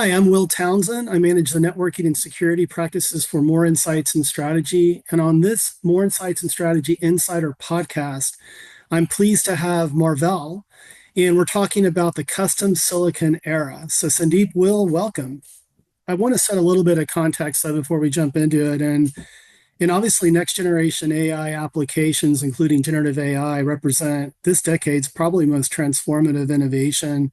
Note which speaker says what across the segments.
Speaker 1: Hi, I'm Will Townsend. I manage the networking and security practices for More Insights and Strategy. And on this More Insights and Strategy Insider podcast, I'm pleased to have Marvell, and we're talking about the custom silicon era. So, Sandeep, Will, welcome. I want to set a little bit of context though before we jump into it. And obviously, next generation AI applications, including generative AI, represent this decade's probably most transformative innovation.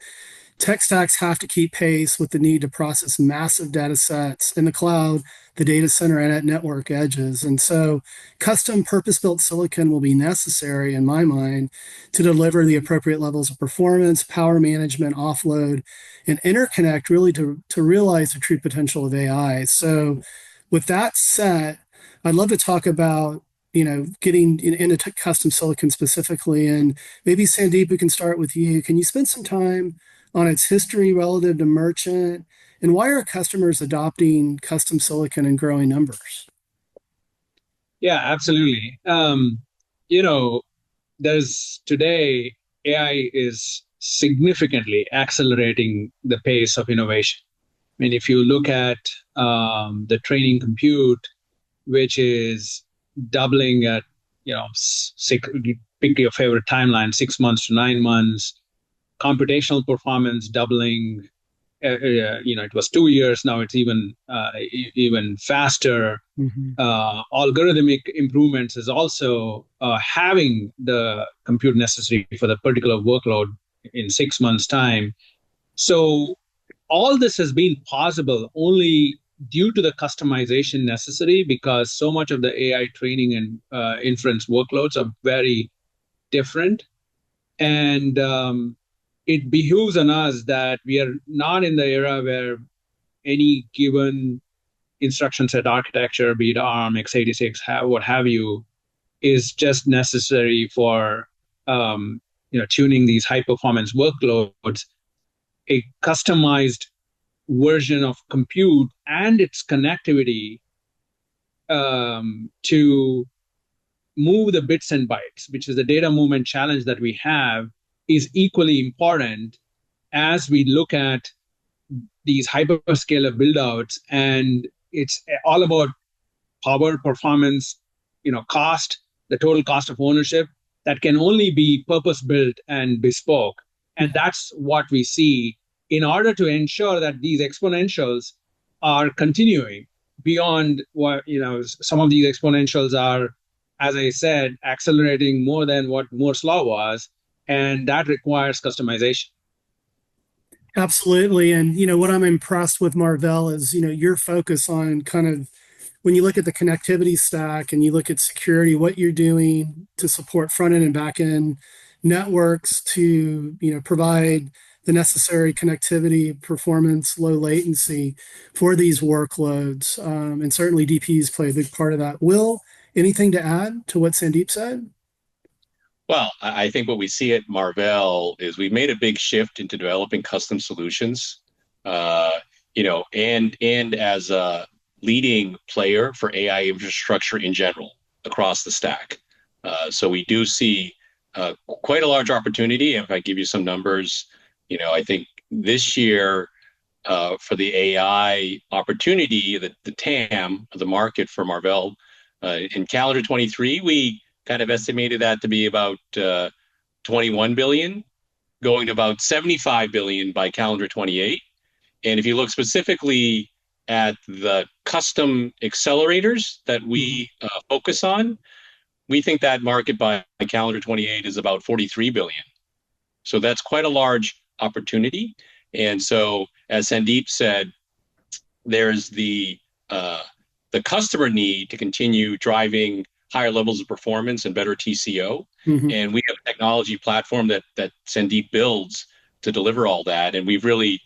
Speaker 1: Tech stacks have to keep pace with the need to process massive data sets in the cloud, the data center, and at network edges. And so, custom purpose built silicon will be necessary, in my mind, to deliver the appropriate levels of performance, power management, offload, and interconnect really to realize the true potential of AI. So, with that said, I'd love to talk about getting into custom silicon specifically, and maybe Sandeep, we can start with you. Can you spend some time on its history relative to merchant, and why are customers adopting custom silicon in growing numbers?
Speaker 2: Yeah, absolutely. You know, there's today AI is significantly accelerating the pace of innovation. I mean, if you look at the training compute, which is doubling at, pick your favorite timeline, 6 months to 9 months, computational performance doubling. It was 2 years. Now it's even faster.
Speaker 1: Mhm.
Speaker 2: Algorithmic improvements is also having the compute necessary for the particular workload in 6 months' time. So all this has been possible only due to the customization necessary because so much of the AI training and inference workloads are very different. And it behooves on us that we are not in the era where any given instruction set architecture, be it ARM, x86, what have you, is just necessary for tuning these high performance workloads. A customized version of compute and its connectivity to move the bits and bytes, which is the data movement challenge that we have, is equally important as we look at these hyperscaler buildouts. And it's all about power, performance, cost, the total cost of ownership that can only be purpose built and bespoke. And that's what we see in order to ensure that these exponentials are continuing beyond what, some of these exponentials are, as I said, accelerating more than what Moore's law was. And that requires customization.
Speaker 1: Absolutely. And what I'm impressed with Marvell is, your focus on kind of when you look at the connectivity stack and you look at security, what you're doing to support front end and back end networks to, provide the necessary connectivity, performance, low latency for these workloads. And certainly DPs play a big part of that. Will, anything to add to what Sandeep said?
Speaker 3: Well, I think what we see at Marvell is we've made a big shift into developing custom solutions, and as a leading player for AI infrastructure in general across the stack. So we do see quite a large opportunity. If I give you some numbers, I think this year for the AI opportunity, the TAM, the market for Marvell, in calendar 23, we kind of estimated that to be about 21 billion, going to about 75 billion by calendar 28. And if you look specifically at the custom accelerators that we focus on, we think that market by calendar 28 is about 43 billion. So that's quite a large opportunity. And so, as Sandeep said, there's the customer need to continue driving higher levels of performance and better TCO.
Speaker 1: Mhm.
Speaker 3: And we have a technology platform that Sandeep builds to deliver all that. And we've really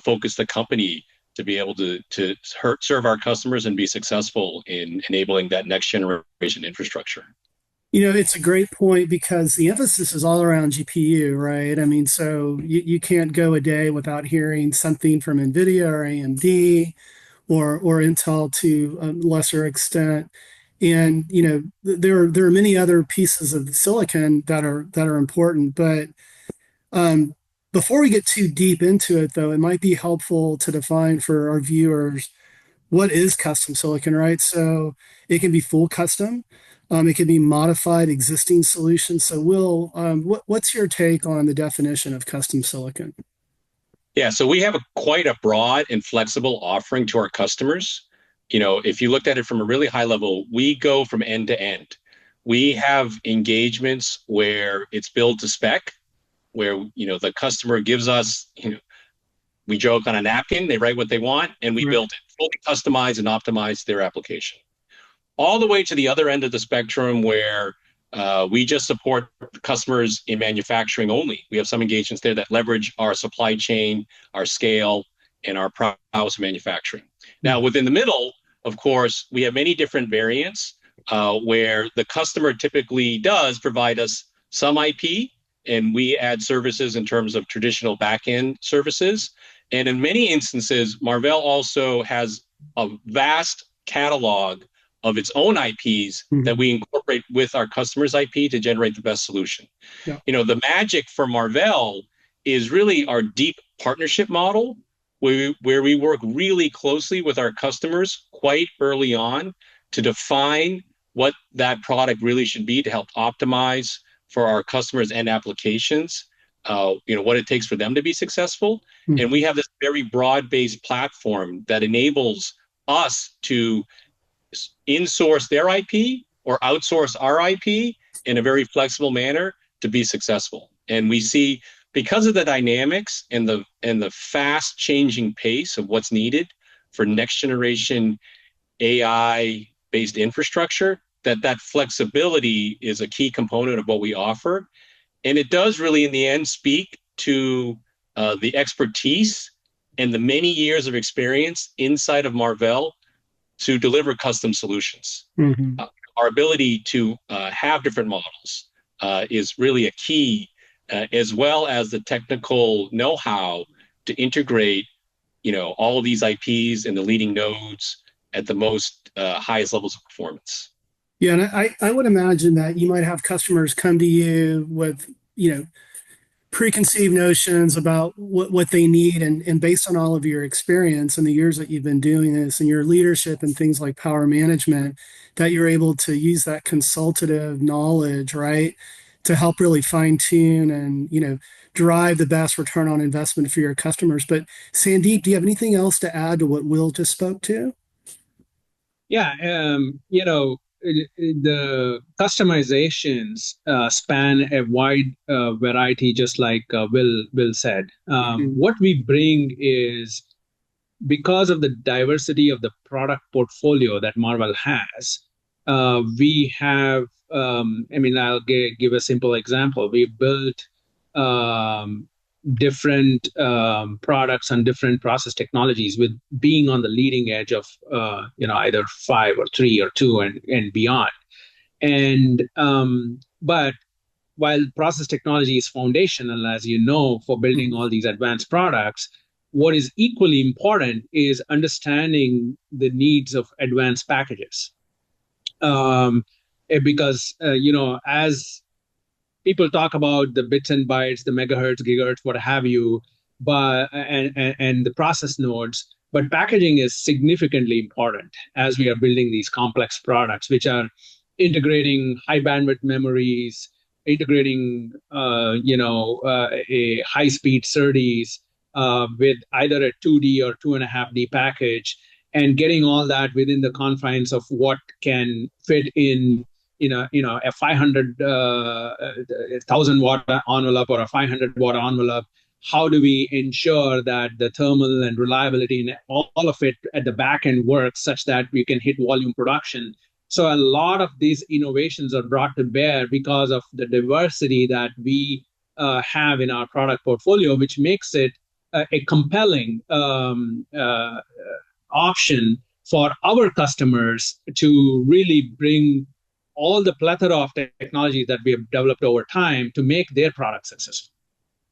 Speaker 3: focused the company to be able to serve our customers and be successful in enabling that next generation infrastructure.
Speaker 1: It's a great point because the emphasis is all around GPU, right? I mean, so you can't go a day without hearing something from NVIDIA or AMD or Intel to a lesser extent. And there are many other pieces of silicon that are important, but um, Before we get too deep into it, though, it might be helpful to define for our viewers what is custom silicon, right? So it can be full custom, it can be modified existing solutions. So, Will, what's your take on the definition of custom silicon?
Speaker 3: Yeah, so we have quite a broad and flexible offering to our customers. If you looked at it from a really high level, we go from end to end. We have engagements where it's build to spec, where the customer gives us, we joke on a napkin, they write what they want, and we
Speaker 1: Right.
Speaker 3: build it, fully customize and optimize their application. All the way to the other end of the spectrum where we just support customers in manufacturing only. We have some engagements there that leverage our supply chain, our scale, and our prowess manufacturing. Now, within the middle, of course, we have many different variants where the customer typically does provide us some IP, and we add services in terms of traditional back-end services. And in many instances, Marvell also has a vast catalog of its own IPs that we incorporate with our customers' IP to generate the best solution.
Speaker 1: Yeah.
Speaker 3: The magic for Marvell is really our deep partnership model, where we work really closely with our customers quite early on to define what that product really should be to help optimize for our customers and applications, what it takes for them to be successful. And we have this very broad-based platform that enables us to in-source their IP or outsource our IP in a very flexible manner to be successful. And we see, because of the dynamics and the fast changing pace of what's needed for next generation AI based infrastructure, that flexibility is a key component of what we offer. And it does really, in the end, speak to the expertise and the many years of experience inside of Marvell to deliver custom solutions. Our ability to have different models is really a key, as well as the technical know-how to integrate, all of these IPs and the leading nodes at the most highest levels of performance.
Speaker 1: Yeah, and I would imagine that you might have customers come to you with, preconceived notions about what they need, and based on all of your experience and the years that you've been doing this and your leadership and things like power management, that you're able to use that consultative knowledge, right, to help really fine tune and, drive the best return on investment for your customers. But Sandeep, do you have anything else to add to what Will just spoke to?
Speaker 2: Yeah, the customizations span a wide variety, just like Will said. What we bring is, because of the diversity of the product portfolio that Marvell has, we have, I'll give a simple example. We built different products and different process technologies with being on the leading edge of either 5 or 3 or 2 and beyond. And but while process technology is foundational, as you know, for building all these advanced products, what is equally important is understanding the needs of advanced packages. Because as people talk about the bits and bytes, the megahertz, gigahertz, what have you, but and the process nodes. But packaging is significantly important as we are building these complex products, which are integrating high bandwidth memories, integrating a high speed SerDes with either a 2D or 2.5D package, and getting all that within the confines of what can fit in a 1,000 watt envelope or a 500 watt envelope. How do we ensure that the thermal and reliability and all of it at the back end works such that we can hit volume production? So a lot of these innovations are brought to bear because of the diversity that we have in our product portfolio, which makes it a compelling option for our customers to really bring all the plethora of technologies that we have developed over time to make their products successful.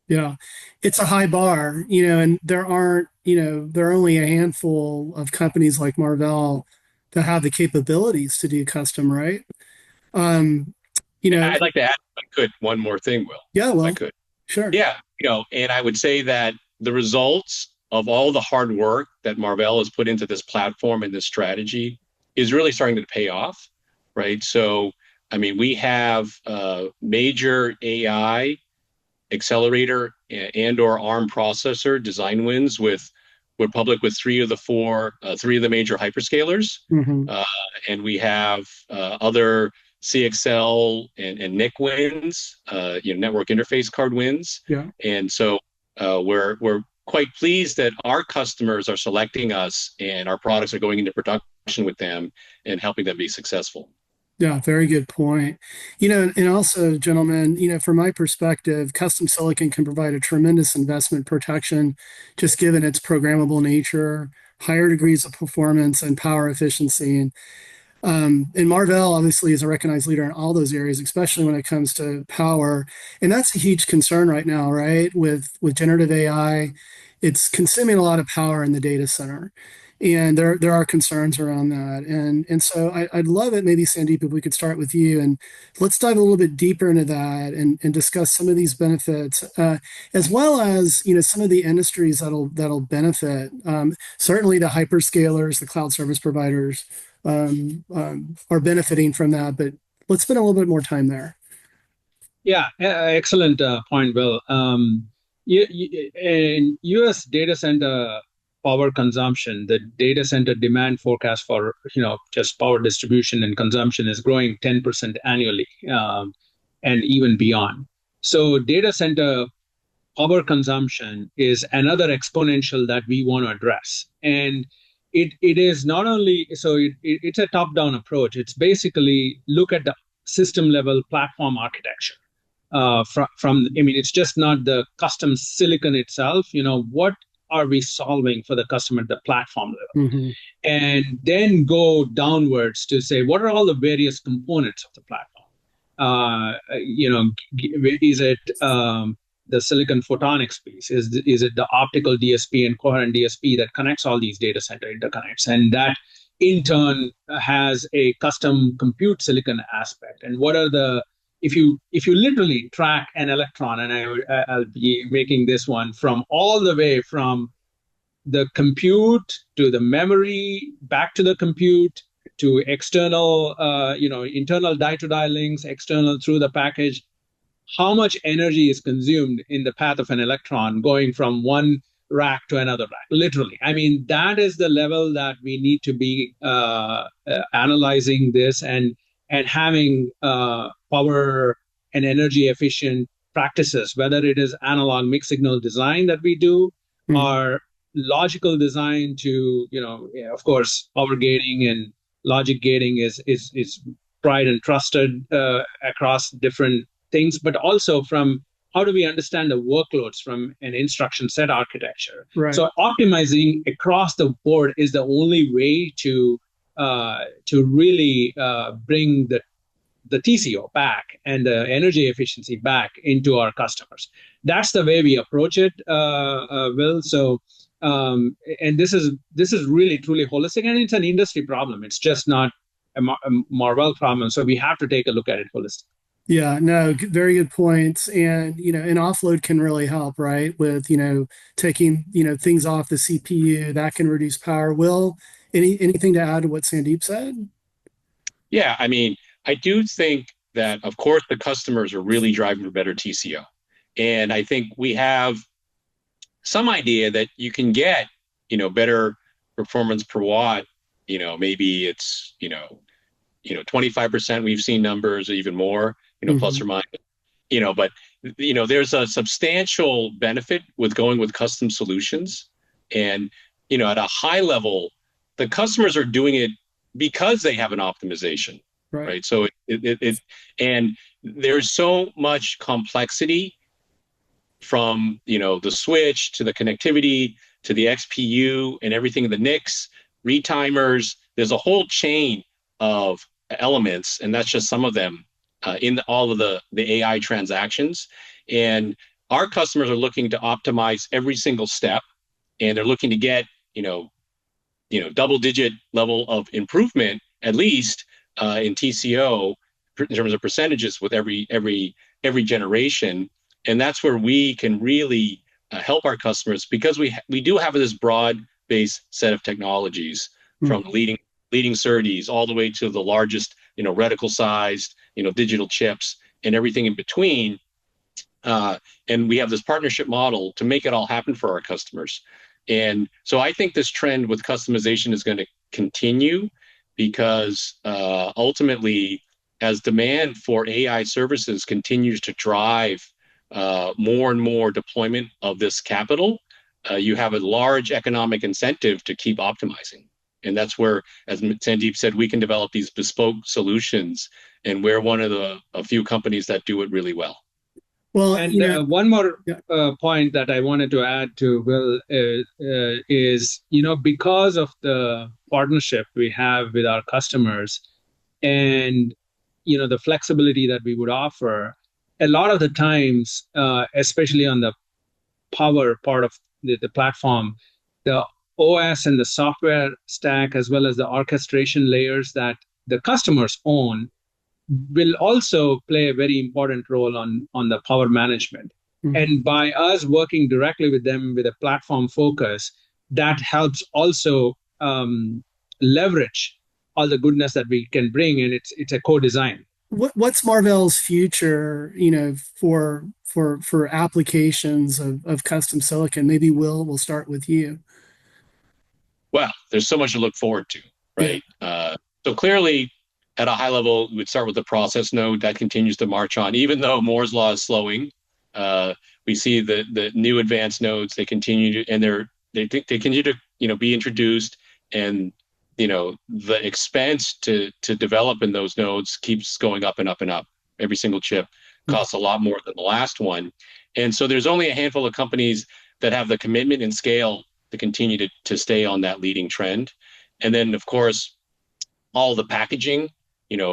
Speaker 1: Yeah, it's a high bar, and there are only a handful of companies like Marvell that have the capabilities to do custom, right? Um,
Speaker 3: I'd like to add, if I could, one more thing, Will.
Speaker 1: Yeah,
Speaker 3: If I
Speaker 1: well,
Speaker 3: could.
Speaker 1: sure.
Speaker 3: Yeah, And I would say that the results of all the hard work that Marvell has put into this platform and this strategy is really starting to pay off, right? So, I mean, we have major AI accelerator and/or ARM processor design wins with we're public with three of the major hyperscalers,
Speaker 1: Mm-hmm.
Speaker 3: uh, and we have other CXL and NIC wins, network interface card wins,
Speaker 1: Yeah.
Speaker 3: and so we're quite pleased that our customers are selecting us and our products are going into production with them and helping them be successful.
Speaker 1: Yeah, very good point. And also, gentlemen, from my perspective, custom silicon can provide a tremendous investment protection, just given its programmable nature, higher degrees of performance, and power efficiency. And Marvell obviously is a recognized leader in all those areas, especially when it comes to power. And that's a huge concern right now, right? With generative AI, it's consuming a lot of power in the data center. And there are concerns around that. And so I'd love it, maybe Sandeep, if we could start with you and let's dive a little bit deeper into that and discuss some of these benefits, as well as some of the industries that'll benefit. Certainly the hyperscalers, the cloud service providers are benefiting from that. But let's spend a little bit more time there.
Speaker 2: Yeah, excellent point, Will. In U.S. data center power consumption, the data center demand forecast for just power distribution and consumption is growing 10% annually, and even beyond. So data center power consumption is another exponential that we want to address. And it is not only so it's a top-down approach. It's basically look at the system level platform architecture. I mean, it's just not the custom silicon itself. What are we solving for the customer at the platform level?
Speaker 1: Mm-hmm.
Speaker 2: And then go downwards to say, what are all the various components of the platform? Is it the silicon photonics piece? Is it the optical DSP and coherent DSP that connects all these data center interconnects? And that in turn has a custom compute silicon aspect. And what are the if you literally track an electron, and I'll be making this one from all the way from the compute to the memory, back to the compute, to external, internal die-to-die links, external through the package, how much energy is consumed in the path of an electron going from one rack to another rack, literally. I mean, that is the level that we need to be analyzing this and having power and energy efficient practices, whether it is analog mixed signal design that we do, or logical design to, of course, power gating and logic gating is tried and trusted across different things, but also from how do we understand the workloads from an instruction set architecture.
Speaker 1: Right.
Speaker 2: So optimizing across the board is the only way to really bring the TCO back and the energy efficiency back into our customers. That's the way we approach it, Will. So, and this is really truly holistic, and it's an industry problem. It's just not a Marvell problem. So we have to take a look at it holistically.
Speaker 1: Yeah, no, very good points. And, an offload can really help, right? With, taking, things off the CPU that can reduce power. Will, anything to add to what Sandeep said?
Speaker 3: Yeah, I mean, I do think that, of course, the customers are really driving for better TCO. And I think we have some idea that you can get, better performance per watt. Maybe it's, 25%. We've seen numbers even more, plus or minus, but, there's a substantial benefit with going with custom solutions. And, at a high level, the customers are doing it because they have an optimization, right? So and there's so much complexity from, the switch to the connectivity to the XPU and everything, the NICs, retimers. There's a whole chain of elements, and that's just some of them in all of the AI transactions. And our customers are looking to optimize every single step, and they're looking to get double-digit level of improvement at least in TCO in terms of percentages with every generation. And that's where we can really help our customers because we do have this broad base set of technologies from
Speaker 1: Mhm.
Speaker 3: leading SerDes all the way to the largest, reticle sized, digital chips and everything in between. And we have this partnership model to make it all happen for our customers. And so I think this trend with customization is going to continue because ultimately, as demand for AI services continues to drive more and more deployment of this capital, you have a large economic incentive to keep optimizing. And that's where, as Sandeep said, we can develop these bespoke solutions, and we're one of the a few companies that do it really well.
Speaker 1: Well,
Speaker 2: And one more
Speaker 1: yeah.
Speaker 2: point that I wanted to add to Will is, because of the partnership we have with our customers and, the flexibility that we would offer, a lot of the times, especially on the power part of the platform, the OS and the software stack, as well as the orchestration layers that the customers own, will also play a very important role on the power management.
Speaker 1: Mhm.
Speaker 2: And by us working directly with them with a platform focus, that helps also leverage all the goodness that we can bring, and it's a co-design.
Speaker 1: What's Marvell's future, for applications of custom silicon? Maybe we'll start with you.
Speaker 3: Well, there's so much to look forward to,
Speaker 1: Yeah.
Speaker 3: right? So clearly, at a high level, we would start with the process node that continues to march on, even though Moore's law is slowing. We see the new advanced nodes they continue to, and they continue to be introduced, and the expense to develop in those nodes keeps going up and up and up. Every single chip costs a lot more than the last one, and so there's only a handful of companies that have the commitment and scale to continue to stay on that leading trend. And then, of course, all the packaging,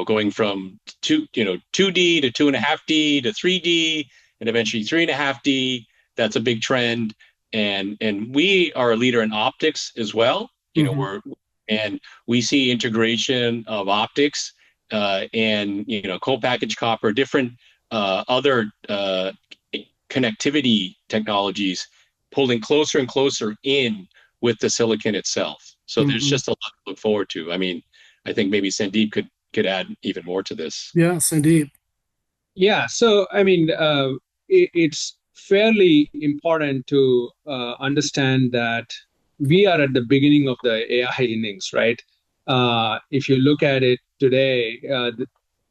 Speaker 3: going from 2D to 2.5D to 3D and eventually 3.5D. That's a big trend. And we are a leader in optics as well.
Speaker 1: Hmm.
Speaker 3: And we see integration of optics and co-packaged copper, different other connectivity technologies pulling closer and closer in with the silicon itself. So there's
Speaker 1: Hmm.
Speaker 3: just a lot to look forward to. I mean, I think maybe Sandeep could add even more to this.
Speaker 1: Yeah, Sandeep.
Speaker 2: Yeah, so I mean, it's fairly important to understand that we are at the beginning of the AI innings, right? If you look at it today,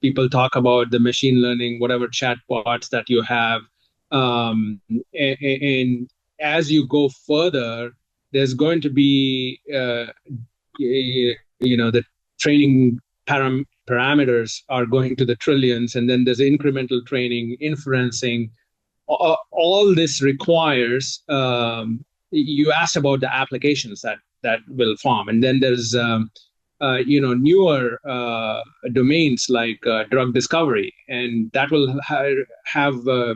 Speaker 2: people talk about the machine learning, whatever chatbots that you have, and as you go further, there's going to be, the training parameters are going to the trillions, and then there's incremental training, inferencing. All this requires. You asked about the applications that will form, and then there's newer domains like drug discovery, and that will have uh,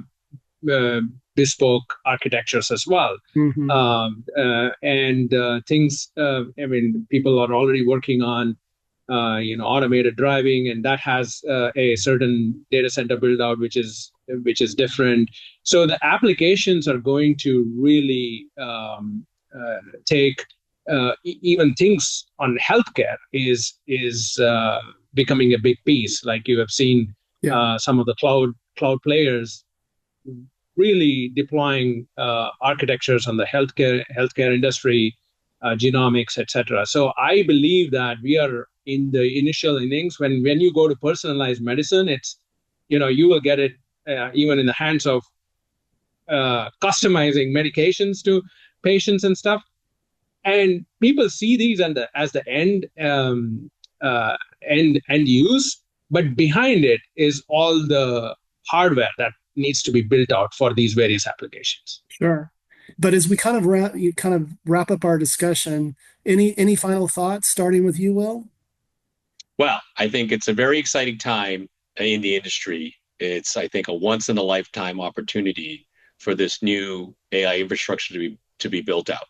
Speaker 2: bespoke architectures as well.
Speaker 1: Hmm.
Speaker 2: And things, I mean, people are already working on, automated driving, and that has a certain data center build out, which is different. So the applications are going to really take even things on healthcare is becoming a big piece. Like you have seen
Speaker 1: Yeah.
Speaker 2: some of the cloud players really deploying architectures on the healthcare industry, genomics, etc. So I believe that we are in the initial innings. When you go to personalized medicine, it's you will get it even in the hands of customizing medications to patients and stuff. And people see these as the end use, but behind it is all the hardware that needs to be built out for these various applications.
Speaker 1: Sure. But as we kind of wrap up our discussion, any final thoughts, starting with you, Will?
Speaker 3: Well, I think it's a very exciting time in the industry. It's, I think, a once in a lifetime opportunity for this new AI infrastructure to be built out.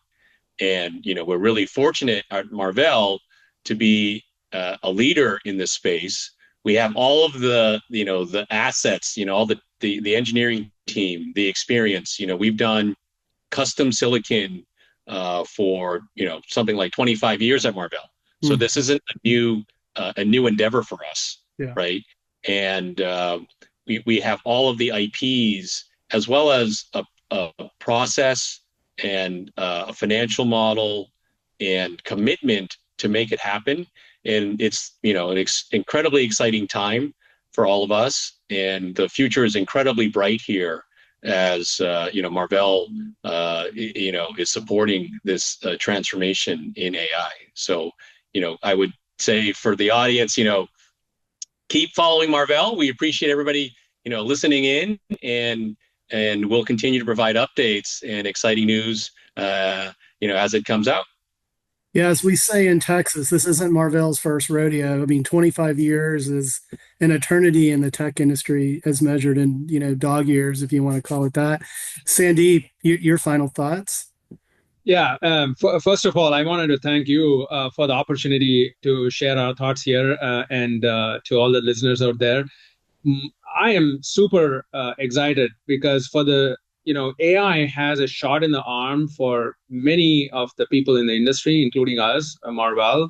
Speaker 3: And we're really fortunate at Marvell to be a leader in this space. We have all of the the assets, all the engineering team, the experience. We've done custom silicon for something like 25 years at Marvell. So this isn't a new endeavor for us,
Speaker 1: Yeah.
Speaker 3: right? And we have all of the IPs as well as a process and a financial model and commitment to make it happen. And it's an incredibly exciting time for all of us, and the future is incredibly bright here as Marvell is supporting this transformation in AI. So I would say for the audience, keep following Marvell. We appreciate everybody listening in, and we'll continue to provide updates and exciting news as it comes out.
Speaker 1: Yeah, as we say in Texas, this isn't Marvell's first rodeo. I mean, 25 years is an eternity in the tech industry as measured in, dog years, if you want to call it that. Sandeep, your final thoughts?
Speaker 2: Yeah. First of all, I wanted to thank you for the opportunity to share our thoughts here, and to all the listeners out there. I am super excited because AI has a shot in the arm for many of the people in the industry, including us, Marvell.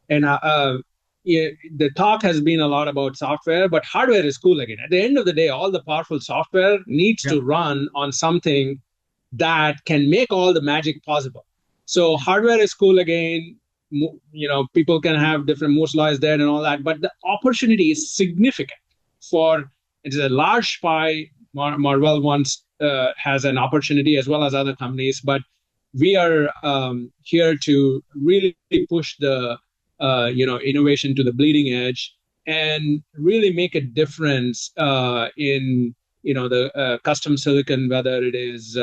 Speaker 2: And the talk has been a lot about software, but hardware is cool again. At the end of the day, all the powerful software needs to run on something that can make all the magic possible. So hardware is cool again. People can have different Moore's laws there and all that, but the opportunity is significant. It's a large pie. Marvell has an opportunity as well as other companies, but we are here to really push the innovation to the bleeding edge and really make a difference in the custom silicon, whether it is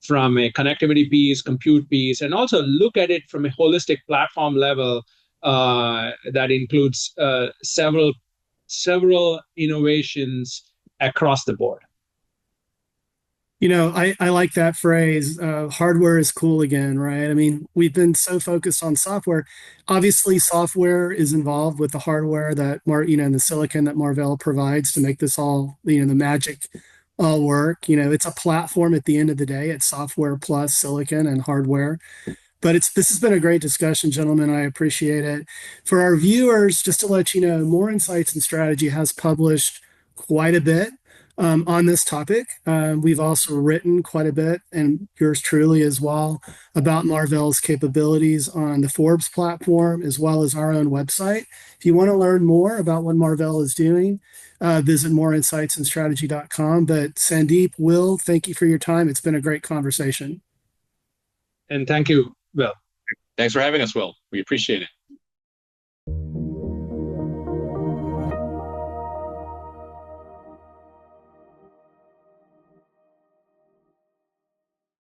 Speaker 2: from a connectivity piece, compute piece, and also look at it from a holistic platform level that includes several innovations across the board.
Speaker 1: I like that phrase. Hardware is cool again, right? I mean, we've been so focused on software. Obviously, software is involved with the hardware and the silicon that Marvell provides to make this all, the magic all work. It's a platform at the end of the day. It's software plus silicon and hardware. But this has been a great discussion, gentlemen. I appreciate it. For our viewers, just to let you know, More Insights and Strategy has published quite a bit on this topic. We've also written quite a bit, and yours truly as well, about Marvell's capabilities on the Forbes platform, as well as our own website. If you want to learn more about what Marvell is doing, visit moreinsightsandstrategy.com. But Sandeep, Will, thank you for your time. It's been a great conversation.
Speaker 2: And thank you, Will.
Speaker 3: Thanks for having us, Will. We appreciate it.